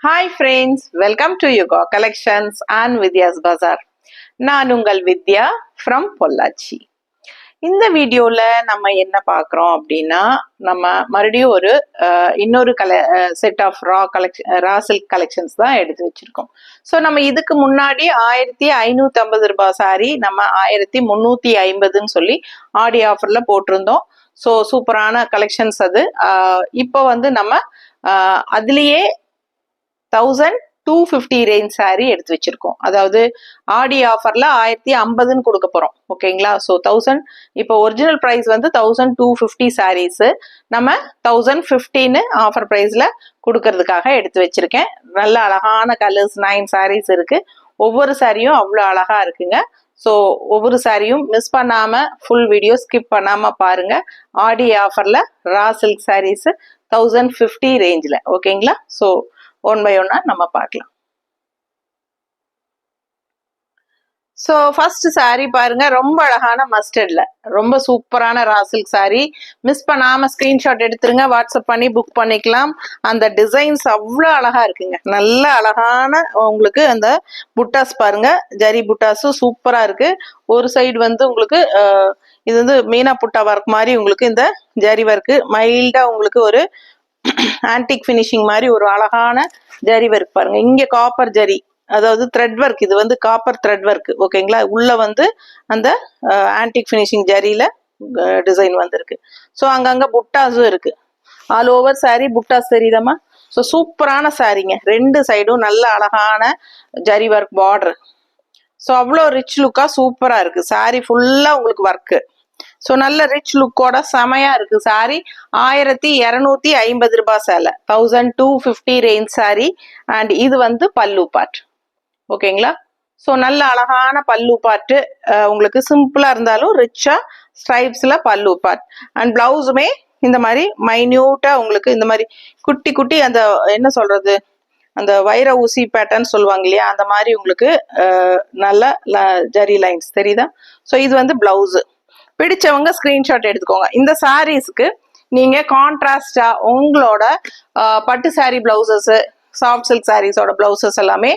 Hi friends, welcome to Yoga Collections and Vidya's Bazaar. நான் உங்கள் வித்யா from Pollachi. இந்த வீடியோல நம்ம என்ன பார்க்குறோம் அப்படின்னா நம்ம மறுபடியும் ஒரு இன்னொரு set of raw silk collections தான் எடுத்து வச்சிருக்கோம். ஸோ நம்ம இதுக்கு முன்னாடி 1550 ரூபாய் சாரி நம்ம 1350ன்னு சொல்லி ஆடி ஆஃபர்ல போட்டிருந்தோம். ஸோ சூப்பரான கலெக்ஷன்ஸ் அது. இப்போ வந்து நம்ம அதுலேயே 1250 ரேஞ்ச் சாரி எடுத்து வச்சிருக்கோம். அதாவது ஆடி ஆஃபர்ல 1050ன்னு கொடுக்க போறோம். ஓகேங்களா? ஸோ 1000 இப்போ ஒரிஜினல் பிரைஸ் வந்து 1250 சாரீஸ் நம்ம 1015 ஆஃபர் பிரைஸ்ல கொடுக்கறதுக்காக எடுத்து வச்சிருக்கேன். நல்ல அழகான கலர்ஸ் 9 சாரீஸ் இருக்கு. ஒவ்வொரு சாரியும் அவ்வளோ அழகா இருக்குங்க. ஸோ ஒவ்வொரு சாரியும் மிஸ் பண்ணாம ஃபுல் வீடியோ ஸ்கிப் பண்ணாம பாருங்க. ஆடி ஆஃபர்ல ரா சில்க் சாரீஸ் 1050 ரேஞ்சில். ஓகேங்களா? ஸோ ஒன் பை ஒன்னா நம்ம பார்க்கலாம். ஸோ ஃபர்ஸ்ட் சாரி பாருங்க, ரொம்ப அழகான மஸ்டர்ட்ல ரொம்ப சூப்பரான ரா சில்க் சாரி. மிஸ் பண்ணாம ஸ்கிரீன்ஷாட் எடுத்துருங்க, வாட்ஸ்அப் பண்ணி புக் பண்ணிக்கலாம். அந்த டிசைன்ஸ் அவ்வளோ அழகா இருக்குங்க. நல்ல அழகான உங்களுக்கு அந்த புட்டாஸ் பாருங்க, ஜரி புட்டாஸும் சூப்பரா இருக்கு. ஒரு சைடு வந்து உங்களுக்கு இது வந்து மீனா புட்டா ஒர்க் மாதிரி உங்களுக்கு இந்த ஜரி ஒர்க்கு மைல்டா உங்களுக்கு ஒரு ஆன்டிக் ஃபினிஷிங் மாதிரி ஒரு அழகான ஜரி ஒர்க் பாருங்க. இங்க காப்பர் ஜரி, அதாவது த்ரெட் ஒர்க். இது வந்து காப்பர் த்ரெட் ஒர்க். ஓகேங்களா? உள்ள வந்து அந்த ஆன்டிக் ஃபினிஷிங் ஜரியில டிசைன் வந்திருக்கு. ஸோ அங்கங்க புட்டாஸும் இருக்கு. ஆல் ஓவர் சாரி புட்டாஸ் தெரியுதாமா? ஸோ சூப்பரான சாரிங்க. ரெண்டு சைடும் நல்ல அழகான ஜரி ஒர்க் பார்டர். ஸோ அவ்வளோ ரிச் லுக்கா சூப்பரா இருக்கு. சாரி ஃபுல்லா உங்களுக்கு ஒர்க்கு. ஸோ நல்ல ரிச் லுக்கோட செமையா இருக்கு சாரி. 1250 ரூபாய் சேலை, 1250 ரேஞ்ச் சாரி. அண்ட் இது வந்து பல்லு பார்ட். ஓகேங்களா? ஸோ நல்ல அழகான பல்லு பார்ட்டு. உங்களுக்கு சிம்பிளா இருந்தாலும் ரிச்சா ஸ்ட்ரைப்ஸ்ல பல்லு பார்ட். அண்ட் பிளவுஸுமே இந்த மாதிரி மைன்யூட்டா உங்களுக்கு இந்த மாதிரி குட்டி குட்டி அந்த என்ன சொல்றது, அந்த வைர ஊசி பேட்டர்ன் சொல்லுவாங்க இல்லையா, அந்த மாதிரி உங்களுக்கு நல்ல ஜரி லைன்ஸ் தெரியுதா? ஸோ இது வந்து பிளவுஸ். பிடிச்சவங்க ஸ்கிரீன்ஷாட் எடுத்துக்கோங்க. இந்த சாரீஸ்க்கு நீங்க கான்ட்ராஸ்டா உங்களோட பட்டு சாரி பிளவுசஸ், சாஃப்ட் சில்க் சாரீஸோட பிளவுசஸ் எல்லாமே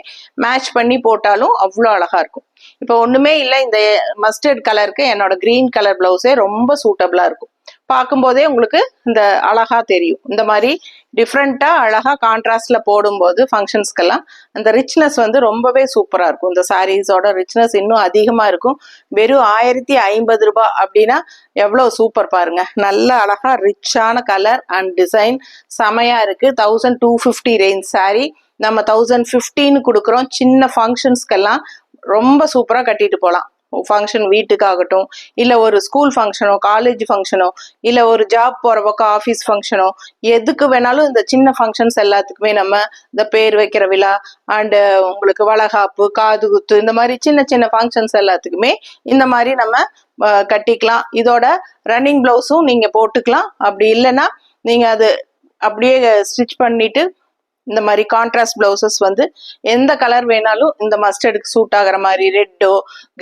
மேட்ச் பண்ணி போட்டாலும் அவ்வளோ அழகா இருக்கும். இப்போ ஒண்ணுமே இல்லை, இந்த மஸ்டர்ட் கலருக்கு என்னோட கிரீன் கலர் பிளவுஸே ரொம்ப சூட்டபிளா இருக்கும். பார்க்கும்போதே உங்களுக்கு இந்த அழகா தெரியும். இந்த மாதிரி டிஃப்ரெண்டா அழகா கான்ட்ராஸ்ட்ல போடும்போது ஃபங்க்ஷன்ஸ்க்கெல்லாம் அந்த ரிச்னஸ் வந்து ரொம்பவே சூப்பரா இருக்கும். இந்த சாரீஸோட ரிச்னஸ் இன்னும் அதிகமா இருக்கும். வெறும் 1050 ரூபாய் அப்படின்னா எவ்வளவு சூப்பர் பாருங்க. நல்ல அழகா ரிச்சான கலர் அண்ட் டிசைன் செமையா இருக்கு. 1250 ரேஞ்ச் சாரி நம்ம 1015 கொடுக்குறோம். சின்ன ஃபங்க்ஷன்ஸ்க்கெல்லாம் ரொம்ப சூப்பரா கட்டிட்டு போகலாம். ஃபங்க்ஷன் வீட்டுக்காகட்டும், இல்லை ஒரு ஸ்கூல் ஃபங்க்ஷனோ, காலேஜ் ஃபங்க்ஷனோ, இல்லை ஒரு ஜாப் போகிற பக்கம் ஆஃபீஸ் ஃபங்க்ஷனோ, எதுக்கு வேணாலும் இந்த சின்ன ஃபங்க்ஷன்ஸ் எல்லாத்துக்குமே நம்ம இந்த பேர் வைக்கிற விழா அண்டு உங்களுக்கு வளகாப்பு, காது குத்து, இந்த மாதிரி சின்ன சின்ன ஃபங்க்ஷன்ஸ் எல்லாத்துக்குமே இந்த மாதிரி நம்ம கட்டிக்கலாம். இதோட ரன்னிங் பிளவுஸும் நீங்கள் போட்டுக்கலாம். அப்படி இல்லைன்னா நீங்கள் அது அப்படியே ஸ்டிச் பண்ணிட்டு இந்த மாதிரி கான்ட்ராஸ்ட் பிளவுசஸ் வந்து எந்த கலர் வேணாலும் இந்த மஸ்டர்டுக்கு சூட் ஆகிற மாதிரி, ரெட்டோ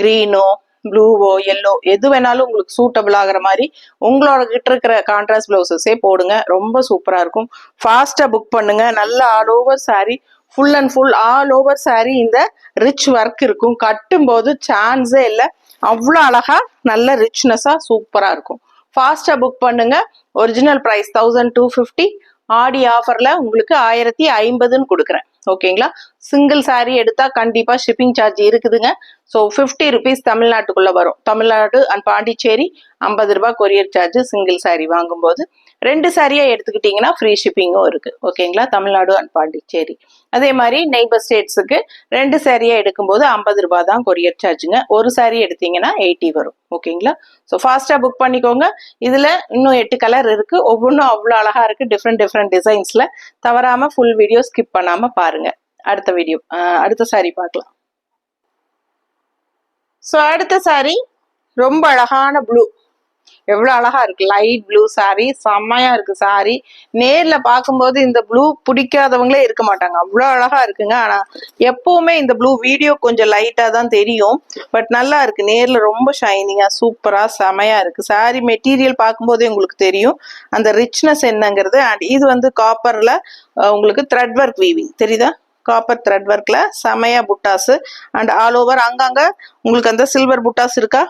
கிரீனோ ப்ளூவோ எல்லோ எது வேணாலும் உங்களுக்கு சூட்டபிள் ஆகிற மாதிரி உங்களோட கிட்ட இருக்கிற கான்ட்ராஸ்ட் பிளவுசஸே போடுங்க. ரொம்ப சூப்பரா இருக்கும். ஃபாஸ்டா புக் பண்ணுங்க. நல்ல all over sorry, full and full all over sorry இந்த ரிச் ஒர்க் இருக்கும். கட்டும் போது சான்ஸே இல்லை, அவ்வளோ அழகா நல்ல ரிச்னஸா சூப்பரா இருக்கும். ஃபாஸ்டா புக் பண்ணுங்க. ஒரிஜினல் பிரைஸ் 1250, ஆடி ஆஃபர்ல உங்களுக்கு 1050ன்னு கொடுக்குறேன். ஓகேங்களா? சிங்கிள் சாரி எடுத்தா கண்டிப்பா ஷிப்பிங் சார்ஜ் இருக்குதுங்க. ஸோ 50 ருபீஸ் தமிழ்நாட்டுக்குள்ள வரும். தமிழ்நாடு அண்ட் பாண்டிச்சேரி 50 ரூபாய் கொரியர் சார்ஜ் சிங்கிள் சாரி வாங்கும்போது. 2 சாரியா எடுத்துக்கிட்டீங்கன்னா ஃப்ரீ ஷிப்பிங்கும் இருக்கு. ஓகேங்களா? தமிழ்நாடு அண்ட் பாண்டிச்சேரி. அதே மாதிரி நெய்பர் ஸ்டேட்ஸுக்கு 2 சாரியா எடுக்கும்போது 50 ரூபாய் தான் கொரியர் சார்ஜுங்க. ஒரு சாரி எடுத்தீங்கன்னா 80 வரும். ஓகேங்களா? ஸோ ஃபாஸ்டா புக் பண்ணிக்கோங்க. இதுல இன்னும் 8 கலர் இருக்கு. ஒவ்வொன்றும் அவ்வளோ அழகா இருக்கு. டிஃப்ரெண்ட் டிசைன்ஸ்ல. தவறாம ஃபுல் வீடியோ ஸ்கிப் பண்ணாம பாருங்க. அடுத்த சாரி பார்க்கலாம். ஸோ அடுத்த சாரி ரொம்ப அழகான ப்ளூ. எவ்வளவு அழகா இருக்கு. லைட் ப்ளூ சாரி, செம்மையா இருக்கு சாரி. நேர்ல பார்க்கும்போது இந்த ப்ளூ பிடிக்காதவங்களே இருக்க மாட்டாங்க, அவ்வளவு அழகா இருக்குங்க. ஆனா எப்பவுமே இந்த ப்ளூ வீடியோ கொஞ்சம் லைட்டா தான் தெரியும், பட் நல்லா இருக்கு. நேர்ல ரொம்ப ஷைனிங்கா சூப்பரா செமையா இருக்கு. சாரி மெட்டீரியல் பார்க்கும்போதே உங்களுக்கு தெரியும் அந்த ரிச்னஸ் என்னங்கிறது. அண்ட் இது வந்து காப்பர்ல உங்களுக்கு த்ரெட் ஒர்க் வீவிங் தெரியுதா? காப்பர் த்ரெட் ஒர்க்ல செமையா புட்டாஸ். அண்ட் ஆல் ஓவர் அங்கங்க உங்களுக்கு அந்த சில்வர் புட்டாஸ் இருக்கா.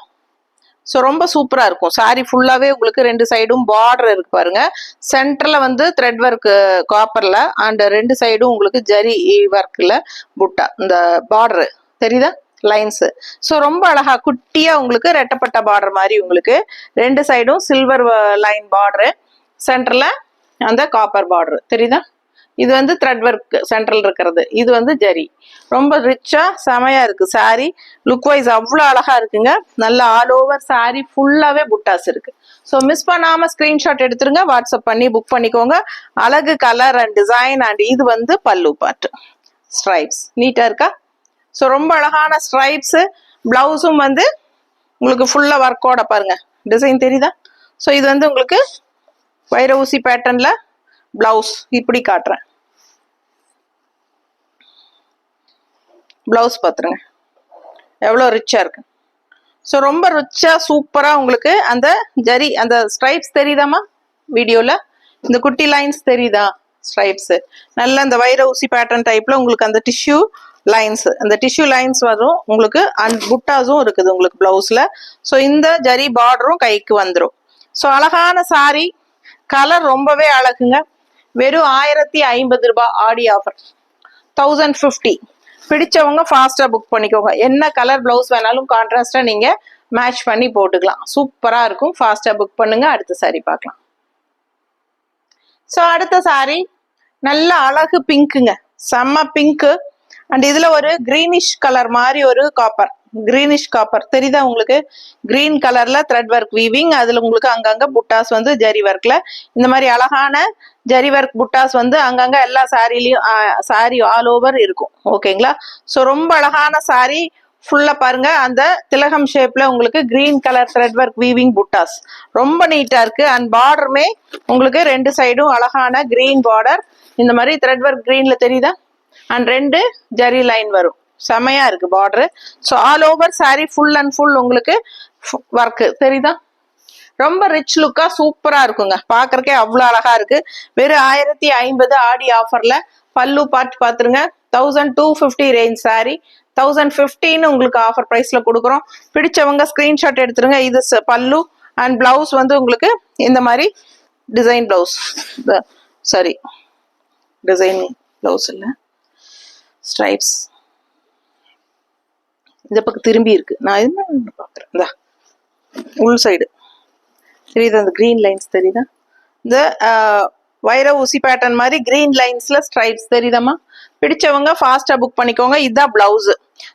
ஸோ ரொம்ப சூப்பரா இருக்கும். சாரி ஃபுல்லாவே உங்களுக்கு ரெண்டு சைடும் பார்டர் இருக்கு பாருங்க. சென்டர்ல வந்து த்ரெட் ஒர்க் காப்பர்ல, அண்ட் ரெண்டு சைடும் உங்களுக்கு ஜரி ஒர்க்ல புட்டா இந்த பார்டர் தெரியுதா லைன்ஸ். ஸோ ரொம்ப அழகா குட்டியா உங்களுக்கு ரெட்டப்பட்ட பார்டர் மாதிரி உங்களுக்கு ரெண்டு சைடும் சில்வர் லைன் பார்டரு, சென்டர்ல அந்த காப்பர் பார்டர் தெரியுதா. இது வந்து த்ரெட் ஒர்க் சென்ட்ரல் இருக்கிறது, இது வந்து ஜரி. ரொம்ப ரிச்சா செமையா இருக்கு சாரி. லுக் வைஸ் அவ்வளோ அழகா இருக்குங்க. நல்ல ஆல் ஓவர் சாரி ஃபுல்லாவே புட்டாஸ் இருக்கு. ஸோ மிஸ் பண்ணாம ஸ்கிரீன்ஷாட் எடுத்துருங்க, வாட்ஸ்அப் பண்ணி புக் பண்ணிக்கோங்க. அழகு கலர் அண்ட் டிசைன். அண்ட் இது வந்து பல்லு பாட்டு ஸ்ட்ரைப்ஸ் நீட்டா இருக்கா. ஸோ ரொம்ப அழகான ஸ்ட்ரைப்ஸ். பிளவுஸும் வந்து உங்களுக்கு ஃபுல்லா ஒர்க்கோட பாருங்க, டிசைன் தெரியுதா. ஸோ இது வந்து உங்களுக்கு வைர ஊசி பேட்டர்ன்ல பிளவுஸ் இப்படி காட்டுறேன். பிளவுஸ் பாத்துருங்க எவ்வளோ ரிச்சா இருக்கு. ஸோ ரொம்ப ரிச்சா சூப்பரா உங்களுக்கு அந்த ஜரி அந்த ஸ்ட்ரைப்ஸ் தெரியுதாமா வீடியோல, இந்த குட்டி லைன்ஸ் தெரியுதா ஸ்ட்ரைப்ஸ். நல்ல அந்த வைர ஊசி பேட்டர்ன் டைப்ல உங்களுக்கு அந்த டிஷ்யூ லைன்ஸ், அந்த டிஷ்யூ லைன்ஸ் வரும் உங்களுக்கு. அண்ட் புட்டாஸும் இருக்குது உங்களுக்கு பிளவுஸ்ல. ஸோ இந்த ஜரி பார்டரும் கைக்கு வந்துடும். ஸோ அழகான சாரி, கலர் ரொம்பவே அழகுங்க. வெறும் 1050 ரூபாய் ஆடி ஆஃபர், 1050. பிடிச்சவங்க ஃபாஸ்டா புக் பண்ணிக்கோங்க. என்ன கலர் பிளவுஸ் வேணாலும் கான்ட்ராஸ்டா நீங்க மேட்ச் பண்ணி போட்டுக்கலாம், சூப்பரா இருக்கும். ஃபாஸ்டா புக் பண்ணுங்க. அடுத்த சாரி பார்க்கலாம். ஸோ அடுத்த சாரி நல்ல அழகு பிங்க்குங்க, செம்ம பிங்க். அண்ட் இதுல ஒரு கிரீனிஷ் கலர் மாதிரி ஒரு காப்பர், கிரீனிஷ் காப்பர் தெரியுதா உங்களுக்கு. கிரீன் கலர்ல த்ரெட் ஒர்க் வீவிங், அதுல உங்களுக்கு அங்கங்க புட்டாஸ் வந்து ஜரி ஒர்க்ல இந்த மாதிரி அழகான ஜரி ஒர்க் புட்டாஸ் வந்து அங்கங்க எல்லா சாரிலையும் சாரி ஆல் ஓவர் இருக்கும். ஓகேங்களா. ஸோ ரொம்ப அழகான சாரி ஃபுல்லா பாருங்க. அந்த திலகம் ஷேப்ல உங்களுக்கு green colour thread work weaving புட்டாஸ் ரொம்ப நீட்டா இருக்கு. அண்ட் பார்டருமே உங்களுக்கு ரெண்டு சைடும் அழகான கிரீன் பார்டர், இந்த மாதிரி த்ரெட் ஒர்க் கிரீன்ல தெரியுதா. அண்ட் ரெண்டு ஜரி லைன் வரும், செமையா இருக்கு border. So all over sorry full and full உங்களுக்கு ஒர்க் தெரியுதா. ரொம்ப ரிச் லுக்கா சூப்பரா இருக்குங்க, பாக்குறக்கே அவ்வளவு அழகா இருக்கு. வெறும் 1050 ஆடி ஆஃபர்ல. பல்லு பார்ட் பாத்துருங்க, 1250 ரேஞ்ச் சாரி, 1015 உங்களுக்கு ஆஃபர் பிரைஸ்ல கொடுக்குறோம். பிடிச்சவங்க ஸ்கிரீன்ஷாட் எடுத்துருங்க. இது பல்லு. அண்ட் பிளவுஸ் வந்து உங்களுக்கு இந்த மாதிரி design blouse, sorry design blouse இல்ல ஸ்ட்ரைப்ஸ். இந்த பக்கம் திரும்பி இருக்கு, நான் என்ன பாக்குறேன். இந்த உள் சைடு தெரியுதா, அந்த கிரீன் லைன்ஸ் தெரியுதா. இந்த வைர ஊசி பேட்டர்ன் மாதிரி கிரீன் லைன்ஸ்ல ஸ்ட்ரைப்ஸ் தெரியுதாமா. பிடிச்சவங்க ஃபாஸ்டா புக் பண்ணிக்கோங்க. இதுதான் பிளவுஸ்.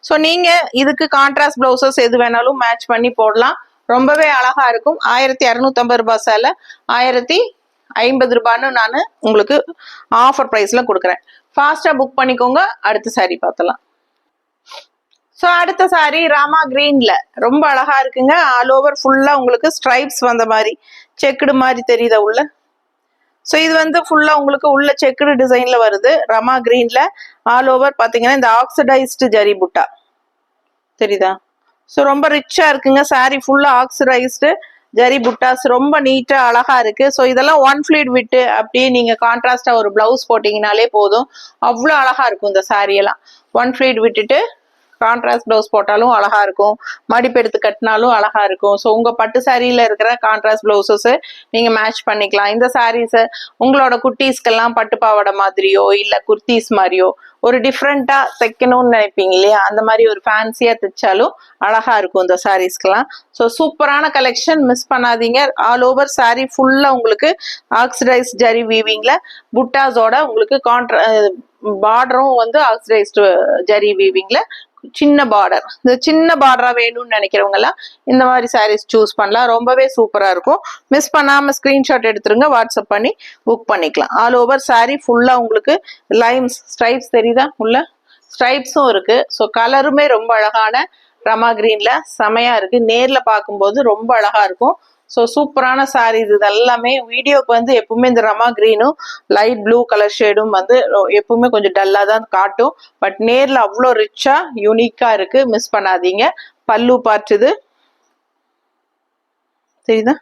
ஸோ நீங்க இதுக்கு கான்ட்ராஸ்ட் பிளவுசஸ் எது வேணாலும் மேட்ச் பண்ணி போடலாம், ரொம்பவே அழகா இருக்கும். 1250 ரூபாய் சேலை 1050 ரூபான்னு நான் உங்களுக்கு ஆஃபர் பிரைஸ்ல கொடுக்குறேன். ஃபாஸ்டா புக் பண்ணிக்கோங்க. அடுத்த சாரி பார்த்தலாம். ஸோ அடுத்த சாரி ராமா கிரீன்ல ரொம்ப அழகா இருக்குங்க. ஆல் ஓவர் ஃபுல்லா உங்களுக்கு ஸ்ட்ரைப்ஸ் வந்த மாதிரி செக்குடு மாதிரி தெரியுதா உள்ள. ஸோ இது வந்து ஃபுல்லா உங்களுக்கு உள்ள செக்குடு டிசைன்ல வருது. ராமா கிரீன்ல ஆல் ஓவர் பாத்தீங்கன்னா இந்த ஆக்சிடைஸ்டு ஜரி புட்டா தெரியுதா. ஸோ ரொம்ப ரிச்சா இருக்குங்க. சாரி ஃபுல்லா ஆக்சிடைஸ்டு ஜரி புட்டாஸ் ரொம்ப நீட்டா அழகா இருக்கு. ஸோ இதெல்லாம் ஒன் ஃபிளீட் விட்டு அப்படியே நீங்க கான்ட்ராஸ்டா ஒரு பிளவுஸ் போட்டீங்கனாலே போதும், அவ்வளோ அழகா இருக்கும் இந்த சாரி எல்லாம். ஒன் ஃபிளீட் விட்டுட்டு கான்ட்ராஸ்ட் பிளவுஸ் போட்டாலும் அழகா இருக்கும், மடிப்பு எடுத்து கட்டினாலும் அழகா இருக்கும். ஸோ உங்க பட்டு சாரியில இருக்கிற கான்ட்ராஸ்ட் பிளவுசஸ் நீங்க மேட்ச் பண்ணிக்கலாம். இந்த சாரீஸ் உங்களோட குட்டீஸ்க்கெல்லாம் பட்டு பாவாடை மாதிரியோ இல்ல குர்த்திஸ் மாதிரியோ ஒரு டிஃப்ரெண்டா தைக்கணும்னு நினைப்பீங்க இல்லையா, அந்த மாதிரி ஒரு ஃபேன்சியா தைச்சாலும் அழகா இருக்கும் இந்த சாரீஸ்க்கெல்லாம். ஸோ சூப்பரான கலெக்ஷன், மிஸ் பண்ணாதீங்க. ஆல் ஓவர் சாரி ஃபுல்லா உங்களுக்கு ஆக்சிடைஸ் ஜரி வீவிங்ல புட்டாஸோட உங்களுக்கு பார்டரும் வந்து ஆக்சிடைஸ்டு ஜரி வீவிங்ல சின்ன பார்டர். இந்த சின்ன பார்டரா வேணும்னு நினைக்கிறவங்க எல்லாம் இந்த மாதிரி சாரீஸ் சூஸ் பண்ணலாம், ரொம்பவே சூப்பரா இருக்கும். மிஸ் பண்ணாம ஸ்கிரீன்ஷாட் எடுத்துருங்க, வாட்ஸ்அப் பண்ணி புக் பண்ணிக்கலாம். ஆல் ஓவர் சாரி ஃபுல்லா உங்களுக்கு லைன்ஸ் ஸ்ட்ரைப்ஸ் தெரியுதா, உள்ள ஸ்ட்ரைப்ஸும் இருக்கு. ஸோ கலருமே ரொம்ப அழகான ரமா கிரீன்ல செமையா இருக்கு. நேர்ல பார்க்கும்போது ரொம்ப அழகா இருக்கும். ஸோ சூப்பரான சாரீஸ் இது எல்லாமே. வீடியோக்கு வந்து எப்பவுமே இந்த ரமா கிரீனும் லைட் ப்ளூ கலர் ஷேடும் வந்து எப்பவுமே கொஞ்சம் டல்லா தான் காட்டும். பட் நேர்ல அவ்வளோ ரிச்சா யூனிக்கா இருக்கு, மிஸ் பண்ணாதீங்க. பல்லு பார்ட் இது சரிதா.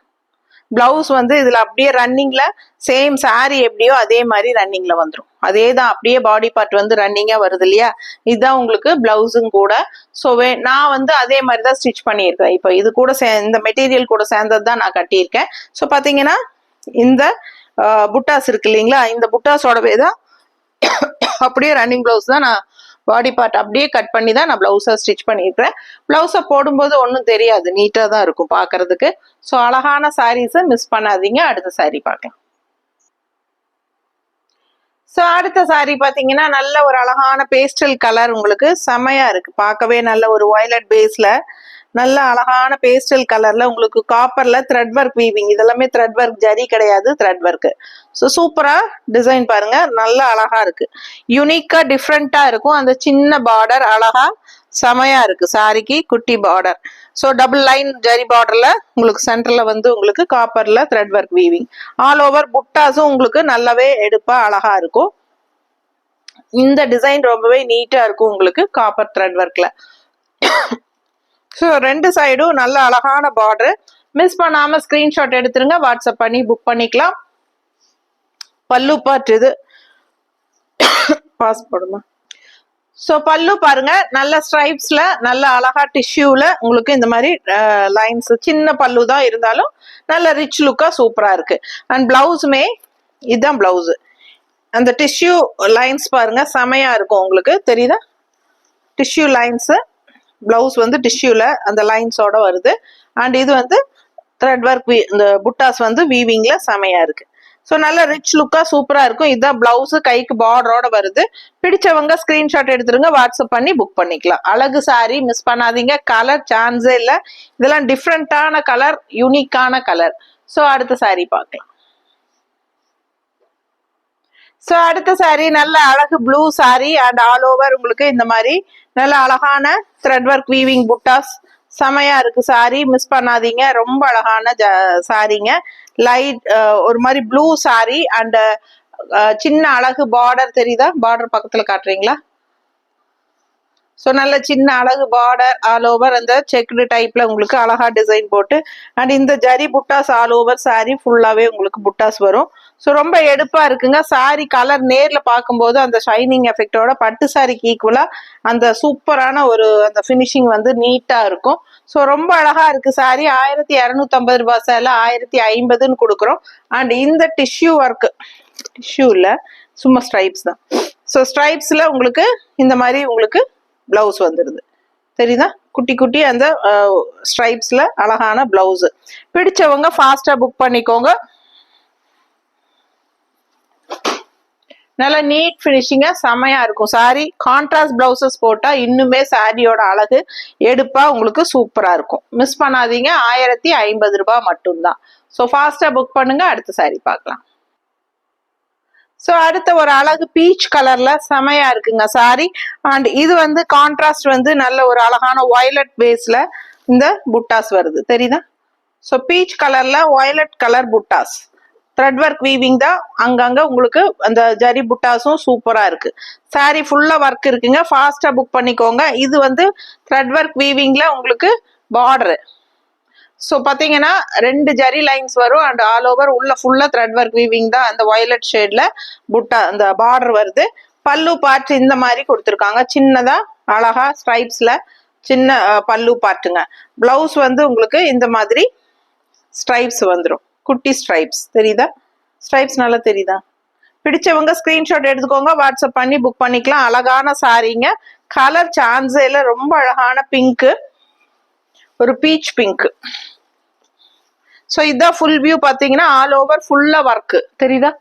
பிளவுஸ் வந்து இதுல அப்படியே ரன்னிங்ல சேம் சாரி எப்படியோ அதே மாதிரி ரன்னிங்ல வந்துடும். அதே தான் அப்படியே பாடி பார்ட் வந்து ரன்னிங்கா வருது இல்லையா, இதுதான் உங்களுக்கு பிளவுஸும் கூட. ஸோ நான் வந்து அதே மாதிரி தான் ஸ்டிச் பண்ணியிருக்கேன். இப்போ இது கூட இந்த மெட்டீரியல் கூட சேர்ந்தது தான் நான் கட்டியிருக்கேன். ஸோ பார்த்தீங்கன்னா இந்த புட்டாஸ் இருக்கு இல்லைங்களா, இந்த புட்டாஸோடவே தான் அப்படியே ரன்னிங் பிளவுஸ் தான் நான் பாடி பார்ட் அப்படியே கட் பண்ணி தான் நான் பிளவுஸை ஸ்டிச் பண்ணியிருக்கிறேன். பிளவுஸை போடும்போது ஒன்றும் தெரியாது, நீட்டாக தான் இருக்கும் பார்க்கறதுக்கு. ஸோ அழகான சாரீஸை மிஸ் பண்ணாதீங்க. அடுத்த சாரீ பார்க்கலாம். ஸோ அடுத்த சாரீ பார்த்தீங்கன்னா நல்ல ஒரு அழகான பேஸ்டல் கலர், உங்களுக்கு செமையா இருக்கு பார்க்கவே. நல்ல ஒரு வயலட் பேஸ்ல நல்ல அழகான பேஸ்டல் கலர்ல உங்களுக்கு காப்பர்ல த்ரெட் ஒர்க் வீவிங். இதெல்லாமே த்ரெட் ஒர்க், ஜரி கிடையாது, த்ரெட் ஒர்க். ஸோ சூப்பரா டிசைன் பாருங்க, நல்ல அழகா இருக்கு, யூனிக்கா டிஃப்ரெண்டா இருக்கும். அந்த சின்ன பார்டர் அழகா செமையா இருக்கு சாரிக்கு, குட்டி border. So double line zari பார்டர்ல உங்களுக்கு சென்டர்ல வந்து உங்களுக்கு காப்பர்ல thread work weaving. All over புட்டாஸும் உங்களுக்கு நல்லாவே எடுப்பா அழகா இருக்கும். இந்த டிசைன் ரொம்பவே நீட்டா இருக்கும் உங்களுக்கு காப்பர் த்ரெட் ஒர்க்ல. ஸோ ரெண்டு சைடும் நல்ல அழகான பார்டர். மிஸ் பண்ணாம ஸ்கிரீன்ஷாட் எடுத்துருங்க, வாட்ஸ்அப் பண்ணி புக் பண்ணிக்கலாம். பல்லு பார்ட் இது பாஸ் போடுமா. ஸோ பல்லு பாருங்க, நல்ல ஸ்ட்ரைப்ஸ்ல நல்ல அழகா டிஷ்யூல உங்களுக்கு இந்த மாதிரி லைன்ஸ், சின்ன பல்லு தான் இருந்தாலும் நல்ல ரிச் லுக்கா சூப்பரா இருக்கு. அண்ட் பிளவுஸுமே இதுதான் பிளவுஸ். அந்த டிஷ்யூ லைன்ஸ் பாருங்க செமையா இருக்கும், உங்களுக்கு தெரியுதா, டிஷ்யூ லைன்ஸ். பிளவுஸ் வந்து டிஷ்யூல அந்த லைன்ஸோட வருது. அண்ட் இது வந்து த்ரெட் ஒர்க், இந்த புட்டாஸ் வந்து வீவிங்ல செமையா இருக்கு. ஸோ நல்ல ரிச் லுக்கா சூப்பரா இருக்கும். இதுதான் பிளவுஸ், கைக்கு பார்டரோட வருது. பிடிச்சவங்க ஸ்கிரீன்ஷாட் எடுத்துருங்க, வாட்ஸ்அப் பண்ணி புக் பண்ணிக்கலாம். அழகு சாரி, மிஸ் பண்ணாதீங்க. கலர் சான்ஸே இல்லை, இதெல்லாம் டிஃப்ரெண்டான கலர், யூனிக்கான கலர். ஸோ அடுத்த சாரி பார்க்கலாம். ஸோ அடுத்த சாரி நல்ல அழகு blue sorry and all over உங்களுக்கு இந்த மாதிரி நல்ல அழகான த்ரெட் ஒர்க் வீவிங் புட்டாஸ் செமையா இருக்கு சாரி, மிஸ் பண்ணாதீங்க. ரொம்ப அழகான சாரிங்க. லைட் ஒரு மாதிரி ப்ளூ சாரி அண்ட் சின்ன அழகு பார்டர் தெரியுதா, பார்டர் பக்கத்துல காட்டுறீங்களா. ஸோ நல்ல சின்ன அழகு பார்டர் ஆல் ஓவர் அந்த செக்டு டைப்ல உங்களுக்கு அழகா டிசைன் போட்டு அண்ட் இந்த ஜரி புட்டாஸ் ஆல் ஓவர் சாரி ஃபுல்லாவே உங்களுக்கு புட்டாஸ் வரும். ஸோ ரொம்ப எடுப்பா இருக்குங்க சாரி. கலர் நேர்ல பார்க்கும்போது அந்த ஷைனிங் எஃபெக்டோட பட்டு சாரிக்கு ஈக்குவலா அந்த சூப்பரான ஒரு அந்த ஃபினிஷிங் வந்து நீட்டா இருக்கும். ஸோ ரொம்ப அழகா இருக்கு சாரி. 1250 ரூபாய் சேல 1050ன்னு கொடுக்குறோம். அண்ட் இந்த டிஷ்யூ ஒர்க், டிஷ்யூ இல்ல சும்மா ஸ்ட்ரைப்ஸ் தான். ஸோ ஸ்ட்ரைப்ஸ்ல உங்களுக்கு இந்த மாதிரி உங்களுக்கு பிளவுஸ் வந்துருது தெரியுதா, குட்டி குட்டி அந்த ஸ்ட்ரைப்ஸ்ல அழகான பிளவுஸ். பிடிச்சவங்க ஃபாஸ்டா புக் பண்ணிக்கோங்க. நல்லா நீட் பினிஷிங்கா செமையா இருக்கும் சாரி. கான்ட்ராஸ்ட் பிளவுசஸ் போட்டா இன்னுமே சாரியோட அழகு எடுப்பா உங்களுக்கு சூப்பரா இருக்கும். மிஸ் பண்ணாதீங்க, 1050 ரூபாய் மட்டும்தான். ஸோ ஃபாஸ்டா புக் பண்ணுங்க. அடுத்த சாரி பார்க்கலாம். ஸோ அடுத்த ஒரு அழகு பீச் கலர்ல செமையா இருக்குங்க சாரி. அண்ட் இது வந்து கான்ட்ராஸ்ட் வந்து நல்ல ஒரு அழகான வயலட் பேஸ்ல இந்த புட்டாஸ் வருது தெரியுதா. ஸோ பீச் கலர்ல வயலட் கலர் புட்டாஸ், த்ரெட் ஒர்க் வீவிங் தான் அங்கங்க உங்களுக்கு அந்த ஜரி புட்டாஸும் சூப்பரா இருக்கு. சாரி ஃபுல்லா ஒர்க் இருக்குங்க, ஃபாஸ்டா புக் பண்ணிக்கோங்க. இது வந்து த்ரெட் ஒர்க் வீவிங்ல உங்களுக்கு பார்டர். ஸோ பார்த்தீங்கன்னா 2 ஜரி லைன்ஸ் வரும் அண்ட் ஆல் ஓவர் உள்ள ஃபுல்லா த்ரெட் ஒர்க் வீவிங் தான். அந்த வயலட் ஷேட்ல புட்டா அந்த பார்டர் வருது. பல்லு பார்ட் இந்த மாதிரி கொடுத்துருக்காங்க, சின்னதா அழகா ஸ்ட்ரைப்ஸ்ல சின்ன பல்லு பார்ட்டுங்க. பிளவுஸ் வந்து உங்களுக்கு இந்த மாதிரி ஸ்ட்ரைப்ஸ் வந்துடும், குட்டி ஸ்ட்ரைப்ஸ் தெரியுதா, ஸ்ட்ரைப்ஸ் நல்லா தெரியுதா. பிடிச்சவங்க ஸ்கிரீன்ஷாட் எடுத்துக்கோங்க, வாட்ஸ்அப் பண்ணி புக் பண்ணிக்கலாம். அழகான சாரீங்க, கலர் சான்ஸே இல்லை, ரொம்ப அழகான பிங்க், ஒரு பீச் பிங்க். ஸோ இதுதான் ஃபுல் வியூ. பார்த்தீங்கன்னா ஆல் ஓவர் ஃபுல்லா ஒர்க் தெரியுதா.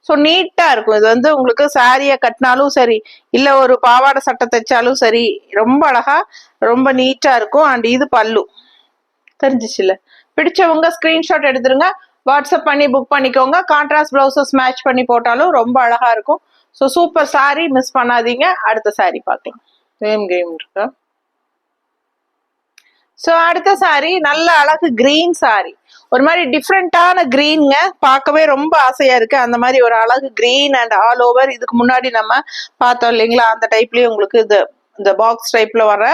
ஸோ நீட்டா இருக்கும். இது வந்து உங்களுக்கு சாரியை கட்டினாலும் சரி, இல்லை ஒரு பாவாடை சட்டை தைச்சாலும் சரி, ரொம்ப அழகா ரொம்ப நீட்டா இருக்கும். அண்ட் இது பல்லு தெரிஞ்சிச்சுல. பிடிச்சவங்க ஸ்கிரீன்ஷாட் எடுத்துருங்க, வாட்ஸ்அப் பண்ணி புக் பண்ணிக்கோங்க. கான்ட்ராஸ்ட் பிளவுசஸ் மேட்ச் பண்ணி போட்டாலும் ரொம்ப அழகா இருக்கும். ஸோ சூப்பர் சாரி, மிஸ் பண்ணாதீங்க. அடுத்த சாரி பார்க்கலாம். சேம் கேம் இருக்கா. ஸோ அடுத்த சாரி நல்ல அழகு கிரீன் சாரி, ஒரு மாதிரி டிஃப்ரெண்டான கிரீன்ங்க, பார்க்கவே ரொம்ப ஆசையா இருக்கு. அந்த மாதிரி ஒரு அழகு கிரீன் அண்ட் ஆல் ஓவர். இதுக்கு முன்னாடி நம்ம பார்த்தோம் இல்லைங்களா, அந்த டைப்லயே உங்களுக்கு இந்த பாக்ஸ் டைப்ல வர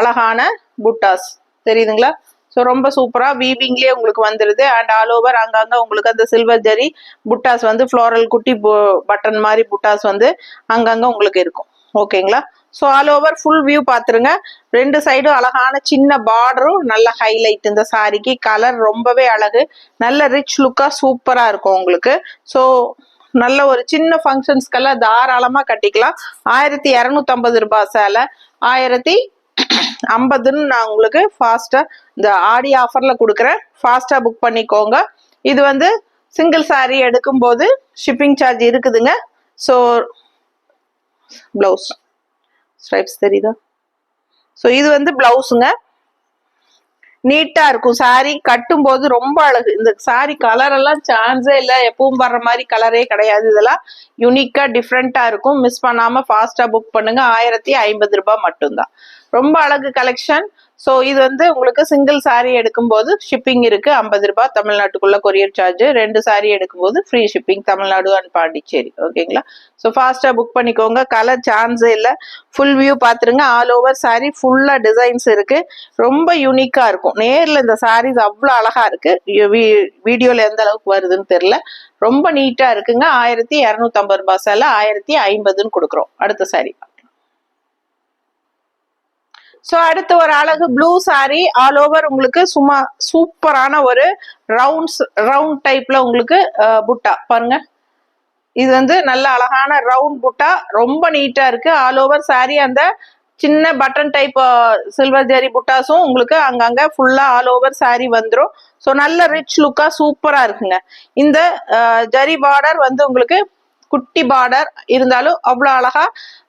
அழகான புட்டாஸ் தெரியுதுங்களா. ஸோ ரொம்ப சூப்பரா வீவிங்லயே உங்களுக்கு வந்துருது. அண்ட் ஆல் ஓவர் அங்கங்க உங்களுக்கு அந்த சில்வர் ஜரி புட்டாஸ் வந்து ஃப்ளோரல் குட்டி பட்டன் மாதிரி புட்டாஸ் வந்து அங்கங்க உங்களுக்கு இருக்கும். ஓகேங்களா. So all over full view பார்த்துருங்க. ரெண்டு சைடும் அழகான சின்ன பார்டரும் நல்ல ஹைலைட். இந்த சாரிக்கு கலர் ரொம்பவே அழகு, நல்ல ரிச் லுக்கா சூப்பரா இருக்கும் உங்களுக்கு. ஸோ நல்ல ஒரு சின்ன ஃபங்க்ஷன்ஸ்க்கெல்லாம் தாராளமா கட்டிக்கலாம். 1250 ரூபாய் சேலை 1050ன்னு நான் உங்களுக்கு ஃபாஸ்டா இந்த ஆடி ஆஃபர்ல கொடுக்குறேன். ஃபாஸ்டா புக் பண்ணிக்கோங்க. இது வந்து சிங்கிள் சாரி எடுக்கும் போது ஷிப்பிங் சார்ஜ் இருக்குதுங்க. ஸோ பிளவுஸ் ஸ்ட்ரைப்ஸ் தெரியுதா. ஸோ இது வந்து பிளவுஸுங்க, நீட்டா இருக்கும். சாரி கட்டும் போது ரொம்ப அழகு. இந்த சாரி கலர் எல்லாம் சான்ஸே இல்லை, எப்பவும் வர்ற மாதிரி கலரே கிடையாது. இதெல்லாம் யூனிக்கா டிஃப்ரெண்டா இருக்கும். மிஸ் பண்ணாம ஃபாஸ்டா புக் பண்ணுங்க. 1050 ரூபாய் மட்டும்தான். ரொம்ப அழகு கலெக்ஷன். ஸோ இது வந்து உங்களுக்கு சிங்கிள் சாரி எடுக்கும்போது ஷிப்பிங் இருக்கு 50 ரூபாய் தமிழ்நாட்டுக்குள்ள கொரியர் சார்ஜ். 2 சாரி எடுக்கும்போது free shipping Tamil Nadu and Pondicherry. ஓகேங்களா. ஸோ ஃபாஸ்டா புக் பண்ணிக்கோங்க. கலர் சான்ஸே இல்லை. ஃபுல் வியூ பார்த்துருங்க. ஆல் ஓவர் சாரி ஃபுல்லா டிசைன்ஸ் இருக்கு. ரொம்ப யூனிக்கா இருக்கும். நேர்ல இந்த சாரீஸ் அவ்வளோ அழகா இருக்கு. வீடியோல எந்த அளவுக்கு வருதுன்னு தெரியல. ரொம்ப நீட்டா இருக்குங்க. 1250 ரூபாய் சேலை 1050ன்னு கொடுக்குறோம். அடுத்த சாரி. ஸோ அடுத்து ஒரு அழகு ப்ளூ சாரி ஆல் ஓவர் உங்களுக்கு சும்மா சூப்பரான ஒரு ரவுண்ட் டைப்ல உங்களுக்கு புட்டா பாருங்க. இது வந்து நல்ல அழகான ரவுண்ட் புட்டா, ரொம்ப நீட்டா இருக்கு. ஆல் ஓவர் சாரி அந்த சின்ன பட்டன் டைப் சில்வர் ஜரி புட்டாஸும் உங்களுக்கு அங்கங்க ஃபுல்லா ஆல் ஓவர் சாரி வந்துடும். ஸோ நல்ல ரிச் லுக்கா சூப்பரா இருக்குங்க. இந்த ஜரி பார்டர் வந்து உங்களுக்கு குட்டி பார்டர் இருந்தாலும் அவ்வளோ அழகா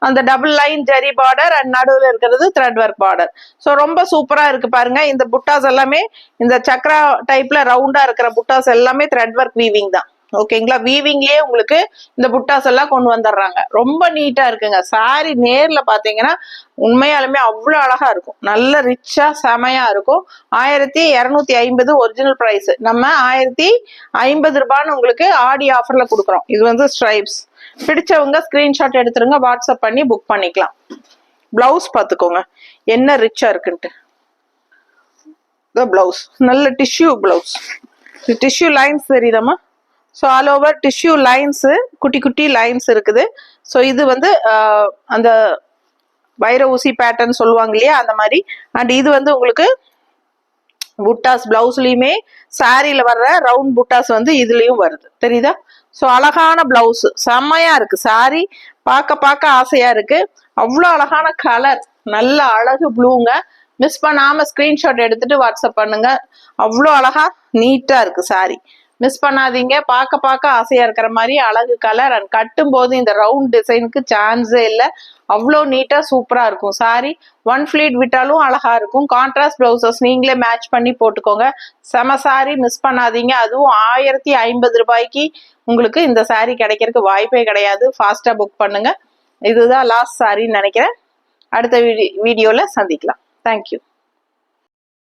அந்த double line zari border and நடுவில் இருக்கிறது த்ரெட் ஒர்க் பார்டர். ஸோ ரொம்ப சூப்பரா இருக்கு பாருங்க. இந்த புட்டாஸ் எல்லாமே இந்த சக்ரா டைப்ல ரவுண்டா இருக்கிற புட்டாஸ் எல்லாமே த்ரெட் ஒர்க் வீவிங் தான். ஓகேங்களா. வீவிங்லயே உங்களுக்கு இந்த புட்டாஸ் எல்லாம் கொண்டு வந்துடுறாங்க. ரொம்ப நீட்டா இருக்குங்க. சாரி நேர்ல பாத்தீங்கன்னா உண்மையாலுமே அவ்வளவு அழகா இருக்கும். நல்ல ரிச்சா செமையா இருக்கும். 1250 ஒரிஜினல் பிரைஸ். நம்ம 1050 ரூபான்னு உங்களுக்கு ஆடி ஆஃபர்ல கொடுக்குறோம். இது வந்து ஸ்ட்ரைப்ஸ். பிடிச்சவங்க ஸ்கிரீன்ஷாட் எடுத்துருங்க, வாட்ஸ்அப் பண்ணி புக் பண்ணிக்கலாம். பிளவுஸ் பார்த்துக்கோங்க என்ன ரிச்சா இருக்குன்ட்டு. பிளவுஸ் நல்ல டிஷ்யூ பிளவுஸ். டிஷ்யூ லைன்ஸ் தெரியுதாமா. So all over tissue lines குட்டி குட்டி லைன்ஸ் இருக்குது. ஸோ இது வந்து அந்த வைர ஊசி பேட்டர்ன் சொல்லுவாங்க இல்லையா, அந்த மாதிரி. அண்ட் இது வந்து உங்களுக்கு புட்டாஸ் பிளவுஸ்லயுமே சாரியில வர்ற ரவுண்ட் புட்டாஸ் வந்து இதுலயும் வருது தெரியுதா. ஸோ அழகான பிளவுஸ் செம்மையா இருக்கு. சாரி பார்க்க ஆசையா இருக்கு. அவ்வளோ அழகான கலர், நல்ல அழகு ப்ளூங்க. மிஸ் பண்ணாம ஸ்கிரீன்ஷாட் எடுத்துட்டு வாட்ஸ்அப் பண்ணுங்க. அவ்வளோ அழகா நீட்டா இருக்கு சாரி. மிஸ் பண்ணாதீங்க. பார்க்க ஆசையா இருக்கிற மாதிரி அழகு கலர். அண்ட் கட்டும் போது இந்த ரவுண்ட் டிசைனுக்கு சான்ஸே இல்லை. அவ்வளோ நீட்டா சூப்பரா இருக்கும் சாரி. ஒன் ஃபிளீட் விட்டாலும் அழகா இருக்கும். கான்ட்ராஸ்ட் பிளவுசஸ் நீங்களே மேட்ச் பண்ணி போட்டுக்கோங்க. செம சாரி, மிஸ் பண்ணாதீங்க. அதுவும் 1050 ரூபாய்க்கு உங்களுக்கு இந்த சாரி கிடைக்கிறதுக்கு வாய்ப்பே கிடையாது. ஃபாஸ்டா புக் பண்ணுங்க. இதுதான் லாஸ்ட் சாரின்னு நினைக்கிறேன். அடுத்த வீடியோல சந்திக்கலாம். தேங்க்யூ.